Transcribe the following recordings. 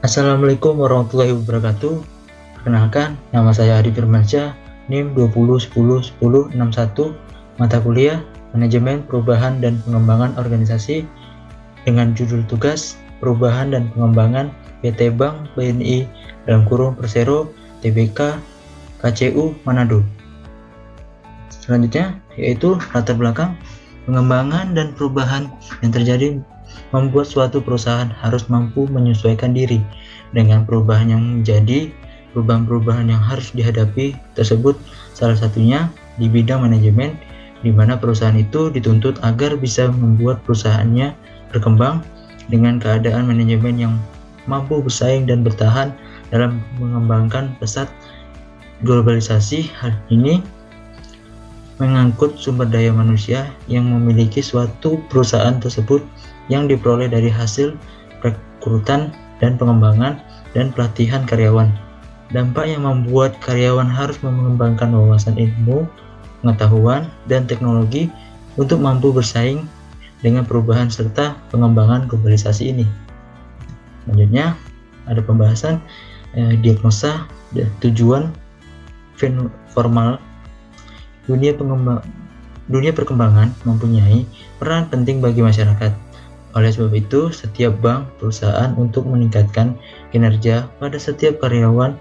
Assalamualaikum warahmatullahi wabarakatuh. Perkenalkan, nama saya Adi Firmansyah, NIM 20101061, mata kuliah Manajemen Perubahan dan Pengembangan Organisasi dengan judul tugas Perubahan dan Pengembangan PT Bank BNI (Persero Tbk KCU Manado). Selanjutnya yaitu latar belakang pengembangan dan perubahan yang terjadi membuat suatu perusahaan harus mampu menyesuaikan diri dengan perubahan yang menjadi perubahan-perubahan yang harus dihadapi tersebut, salah satunya di bidang manajemen, di mana perusahaan itu dituntut agar bisa membuat perusahaannya berkembang dengan keadaan manajemen yang mampu bersaing dan bertahan dalam mengembangkan pesat globalisasi. Hal ini mengangkut sumber daya manusia yang memiliki suatu perusahaan tersebut yang diperoleh dari hasil rekrutan dan pengembangan dan pelatihan karyawan. Dampak yang membuat karyawan harus mengembangkan wawasan ilmu, pengetahuan, dan teknologi untuk mampu bersaing dengan perubahan serta pengembangan globalisasi ini. Selanjutnya ada pembahasan diagnosa dan tujuan formal. Dunia perkembangan mempunyai peran penting bagi masyarakat. Oleh sebab itu, setiap bank perusahaan untuk meningkatkan kinerja pada setiap karyawan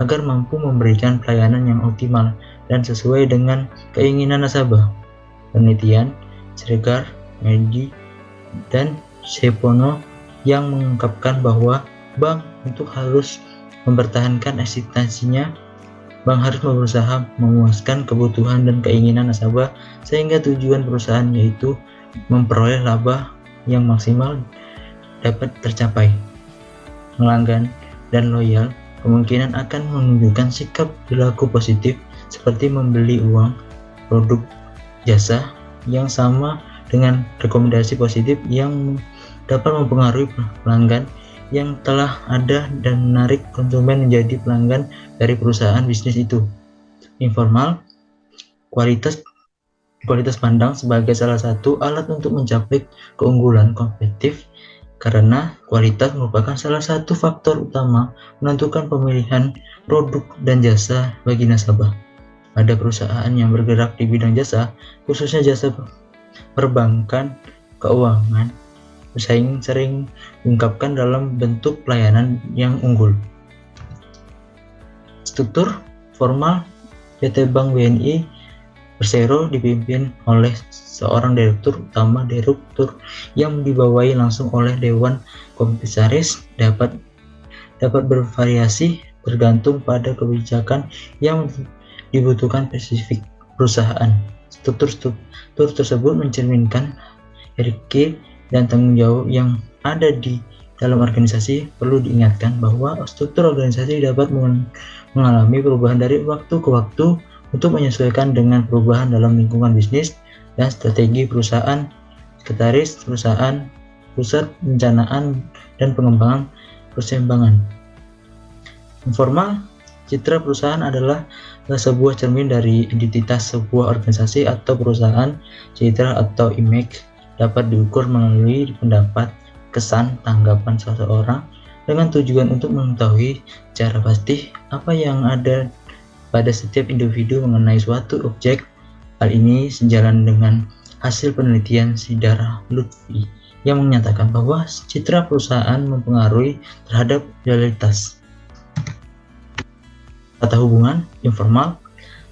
agar mampu memberikan pelayanan yang optimal dan sesuai dengan keinginan nasabah. Penelitian Sregar, Medi, dan Sepono yang mengungkapkan bahwa bank untuk harus mempertahankan eksistensinya, bank harus berusaha memuaskan kebutuhan dan keinginan nasabah sehingga tujuan perusahaan yaitu memperoleh laba yang maksimal dapat tercapai. Pelanggan dan loyal kemungkinan akan menunjukkan sikap perilaku positif seperti membeli uang, produk, jasa yang sama dengan rekomendasi positif yang dapat mempengaruhi pelanggan yang telah ada dan menarik konsumen menjadi pelanggan dari perusahaan bisnis itu. Informal, kualitas pandang sebagai salah satu alat untuk mencapai keunggulan kompetitif karena kualitas merupakan salah satu faktor utama menentukan pemilihan produk dan jasa bagi nasabah. Pada perusahaan yang bergerak di bidang jasa, khususnya jasa perbankan, keuangan, bersaing sering diungkapkan dalam bentuk pelayanan yang unggul. Struktur formal PT Bank BNI Persero dipimpin oleh seorang direktur utama yang dibawahi langsung oleh Dewan Komisaris dapat bervariasi tergantung pada kebijakan yang dibutuhkan spesifik perusahaan. Struktur tersebut mencerminkan hierarki dan tanggung jawab yang ada di dalam organisasi. Perlu diingatkan bahwa struktur organisasi dapat mengalami perubahan dari waktu ke waktu untuk menyesuaikan dengan perubahan dalam lingkungan bisnis dan strategi perusahaan. Sekretaris perusahaan, pusat perencanaan dan pengembangan persembangan. Informal, citra perusahaan adalah sebuah cermin dari identitas sebuah organisasi atau perusahaan. Citra atau image dapat diukur melalui pendapat, kesan, tanggapan seseorang dengan tujuan untuk mengetahui secara pasti apa yang ada pada setiap individu mengenai suatu objek. Hal ini sejalan dengan hasil penelitian Sidara Lutfi yang menyatakan bahwa citra perusahaan mempengaruhi terhadap loyalitas. Tata hubungan informal,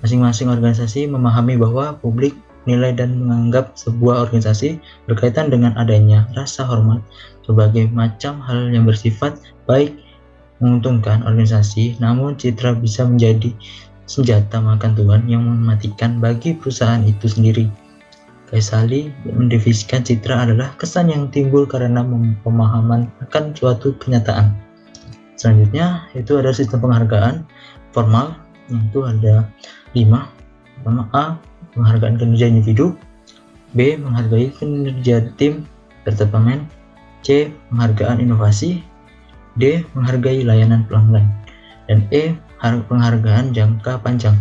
masing-masing organisasi memahami bahwa publik nilai dan menganggap sebuah organisasi berkaitan dengan adanya rasa hormat sebagai macam hal yang bersifat baik menguntungkan organisasi. Namun citra bisa menjadi senjata makan tuan yang mematikan bagi perusahaan itu sendiri. Kaisali mendefinisikan citra adalah kesan yang timbul karena pemahaman akan suatu kenyataan. Selanjutnya itu ada sistem penghargaan formal, yaitu ada 5. Pertama, A, penghargaan kinerja individu. B, menghargai kinerja tim serta pemain. C, penghargaan inovasi. D, menghargai layanan pelanggan. Dan E, penghargaan jangka panjang.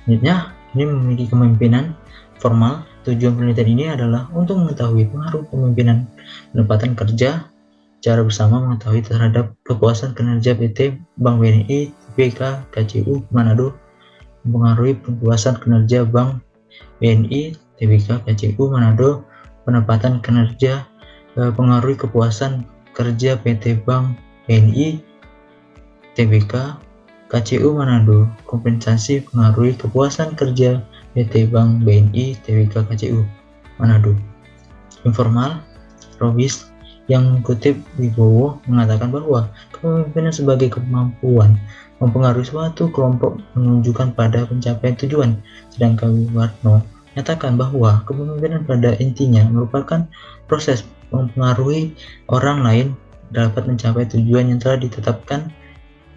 Selanjutnya, ini memiliki kepemimpinan formal. Tujuan penelitian ini adalah untuk mengetahui pengaruh kepemimpinan penempatan kerja Cara bersama mengetahui terhadap kepuasan kinerja PT Bank BNI Tbk KCU Manado mempengaruhi kepuasan kinerja Bank BNI Tbk KCU Manado. Penempatan kinerja pengaruhi kepuasan kerja PT Bank BNI Tbk KCU Manado. Kompensasi pengaruhi kepuasan kerja PT Bank BNI Tbk KCU Manado. Informal, Robis yang mengutip Wibowo mengatakan bahwa kepemimpinan sebagai kemampuan mempengaruhi suatu kelompok menunjukkan pada pencapaian tujuan, sedangkan Wiwarno menyatakan bahwa kepemimpinan pada intinya merupakan proses mempengaruhi orang lain dapat mencapai tujuan yang telah ditetapkan.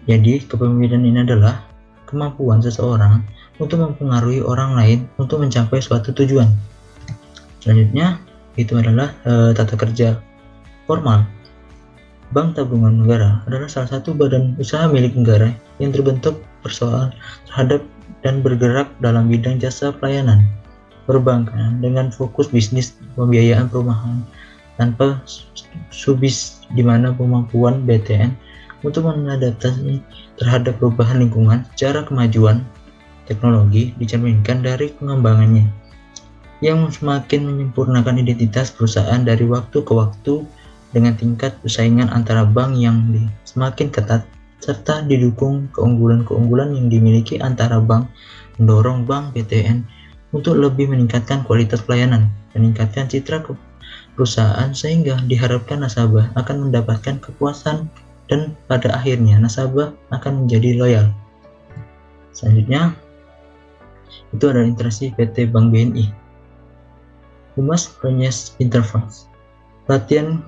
Jadi, kepemimpinan ini adalah kemampuan seseorang untuk mempengaruhi orang lain untuk mencapai suatu tujuan. Selanjutnya, itu adalah tata kerja formal. Bank Tabungan Negara adalah salah satu badan usaha milik negara yang terbentuk persoalan terhadap dan bergerak dalam bidang jasa pelayanan perbankan dengan fokus bisnis pembiayaan perumahan tanpa subis, di mana kemampuan BTN untuk mengadaptasi terhadap perubahan lingkungan secara kemajuan teknologi dicerminkan dari pengembangannya yang semakin menyempurnakan identitas perusahaan dari waktu ke waktu dengan tingkat persaingan antara bank yang semakin ketat serta didukung keunggulan-keunggulan yang dimiliki antara bank mendorong bank BTN untuk lebih meningkatkan kualitas pelayanan, meningkatkan citra perusahaan sehingga diharapkan nasabah akan mendapatkan kepuasan dan pada akhirnya nasabah akan menjadi loyal. Selanjutnya itu adalah interaksi PT Bank BNI. Humas Proses Interface, latihan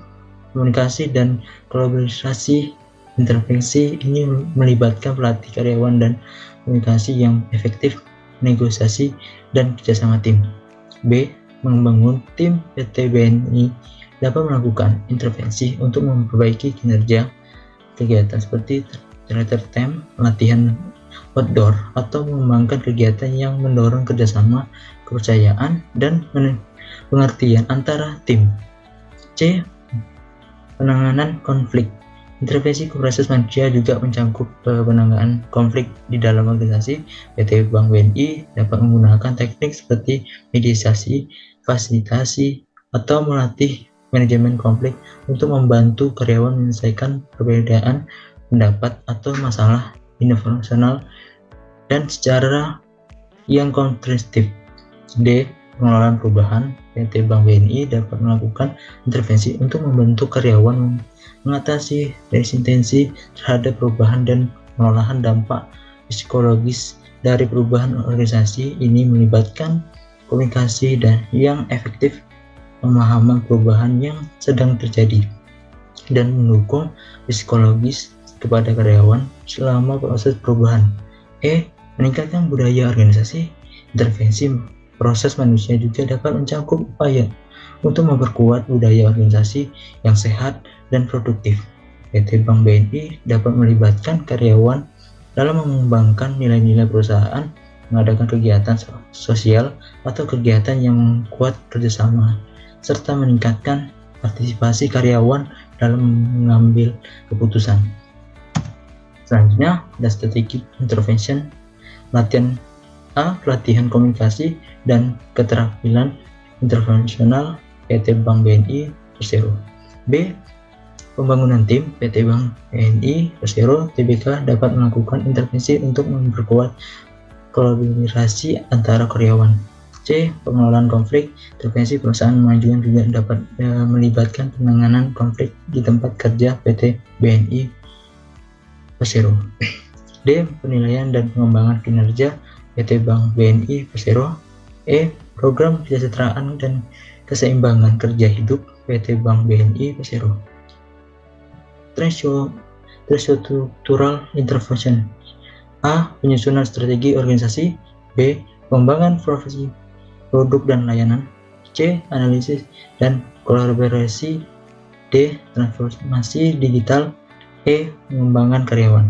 komunikasi dan kolaborasi intervensi ini melibatkan pelatih karyawan dan komunikasi yang efektif, negosiasi dan kerjasama tim. B. Membangun tim PT BNI dapat melakukan intervensi untuk memperbaiki kinerja kegiatan seperti tracker time, latihan outdoor, atau mengembangkan kegiatan yang mendorong kerjasama, kepercayaan, dan pengertian antara tim. C. Penanganan konflik. Intervensi ke proses manusia juga mencakup penanganan konflik di dalam organisasi. PT Bank BNI dapat menggunakan teknik seperti mediasi, fasilitasi, atau melatih manajemen konflik untuk membantu karyawan menyelesaikan perbedaan pendapat atau masalah internasional dan secara yang konstruktif. D. Pengelolaan perubahan. PT Bank BNI dapat melakukan intervensi untuk membantu karyawan mengatasi resistensi terhadap perubahan dan pengolahan dampak psikologis dari perubahan organisasi. Ini melibatkan komunikasi dan yang efektif, pemahaman perubahan yang sedang terjadi, dan mendukung psikologis kepada karyawan selama proses perubahan. E. Meningkatkan budaya organisasi. Intervensi proses manusia juga dapat mencakup upaya untuk memperkuat budaya organisasi yang sehat dan produktif. PT Bank BNI dapat melibatkan karyawan dalam mengembangkan nilai-nilai perusahaan, mengadakan kegiatan sosial atau kegiatan yang memperkuat kerjasama, serta meningkatkan partisipasi karyawan dalam mengambil keputusan. Selanjutnya, ada strategic intervention, latihan. A. Pelatihan komunikasi dan keterampilan intervensional PT Bank BNI Persero. B. Pembangunan tim. PT Bank BNI Persero Tbk dapat melakukan intervensi untuk memperkuat kolaborasi antara karyawan. C. Pengelolaan konflik. Intervensi perusahaan memajukan juga dapat melibatkan penanganan konflik di tempat kerja PT BNI Persero. D. Penilaian dan pengembangan kinerja PT Bank BNI Persero. E. Program kesejahteraan dan keseimbangan kerja hidup PT Bank BNI Persero. Terstruktural intervention. A. Penyusunan strategi organisasi. B. Pengembangan profesi, produk dan layanan. C. Analisis dan kolaborasi. D. Transformasi digital. E. Pengembangan karyawan.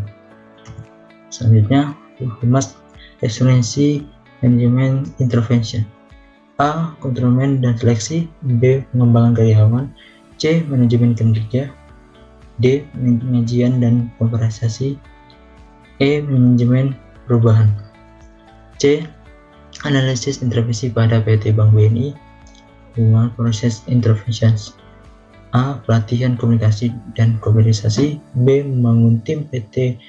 Selanjutnya, Humas Excellence Management Intervention. A. Kontrolmen dan seleksi. B. Pengembangan karyawan. C. Manajemen kinerja. D. Pengajian dan kompensasi. E. Manajemen perubahan. C. Analisis intervensi pada PT Bank BNI. Human Process Interventions. A. Pelatihan komunikasi dan komunikasi. B. Membangun tim PT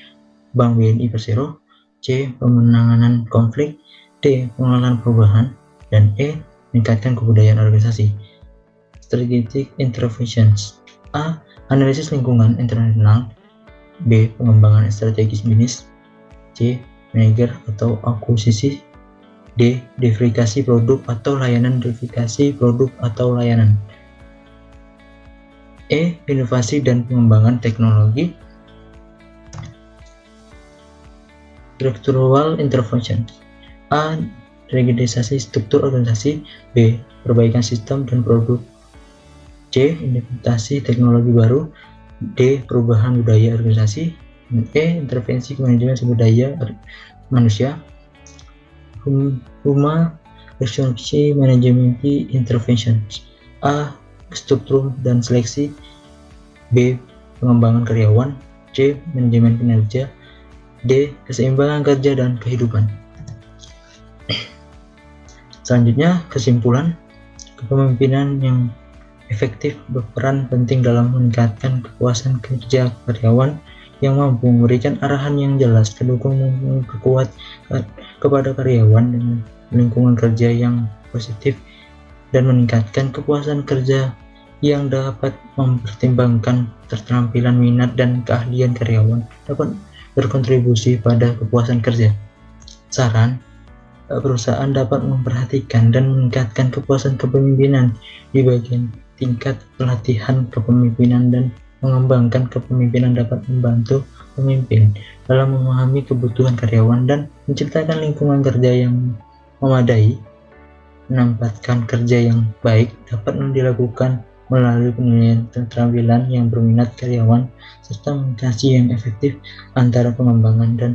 Bank BNI Persero. C. Pemenanganan konflik. D. Pengelolaan perubahan. Dan E. Meningkatkan kebudayaan organisasi. Strategic Interventions. A. Analisis lingkungan internasional. B. Pengembangan strategis bisnis. C. Merger atau akuisisi. D. Diversifikasi produk atau layanan. Diversifikasi produk atau layanan. E. Inovasi dan pengembangan teknologi. Structural Intervention. A. Reorganisasi struktur organisasi. B. Perbaikan sistem dan produk. C. Implementasi teknologi baru. D. Perubahan budaya organisasi. E. Intervensi manajemen sumber daya manusia. Human Resource Management Intervention. A. Struktur dan seleksi. B. Pengembangan karyawan. C. Manajemen kinerja. D. Keseimbangan kerja dan kehidupan. Selanjutnya, kesimpulan. Kepemimpinan yang efektif berperan penting dalam meningkatkan kepuasan kerja karyawan yang mampu memberikan arahan yang jelas, mendukung memperkuat kepada karyawan dengan lingkungan kerja yang positif, dan meningkatkan kepuasan kerja yang dapat mempertimbangkan keterampilan, minat, dan keahlian karyawan dapat berkontribusi pada kepuasan kerja. Saran, perusahaan dapat memperhatikan dan meningkatkan kepuasan kepemimpinan di bagian tingkat pelatihan kepemimpinan, dan mengembangkan kepemimpinan dapat membantu pemimpin dalam memahami kebutuhan karyawan dan menciptakan lingkungan kerja yang memadai. Menempatkan kerja yang baik dapat dilakukan melalui penilaian keterampilan yang berminat karyawan serta komunikasi yang efektif antara pengembangan dan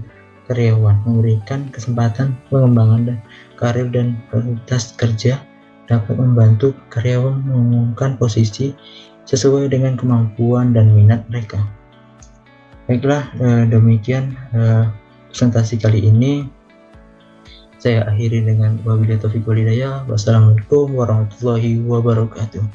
karyawan, memberikan kesempatan pengembangan dan karir dan kualitas kerja dapat membantu karyawan mengumumkan posisi sesuai dengan kemampuan dan minat mereka. Baiklah, demikian presentasi kali ini. Saya akhiri dengan wabillahi taufiq wal hidayah. Wassalamualaikum warahmatullahi wabarakatuh.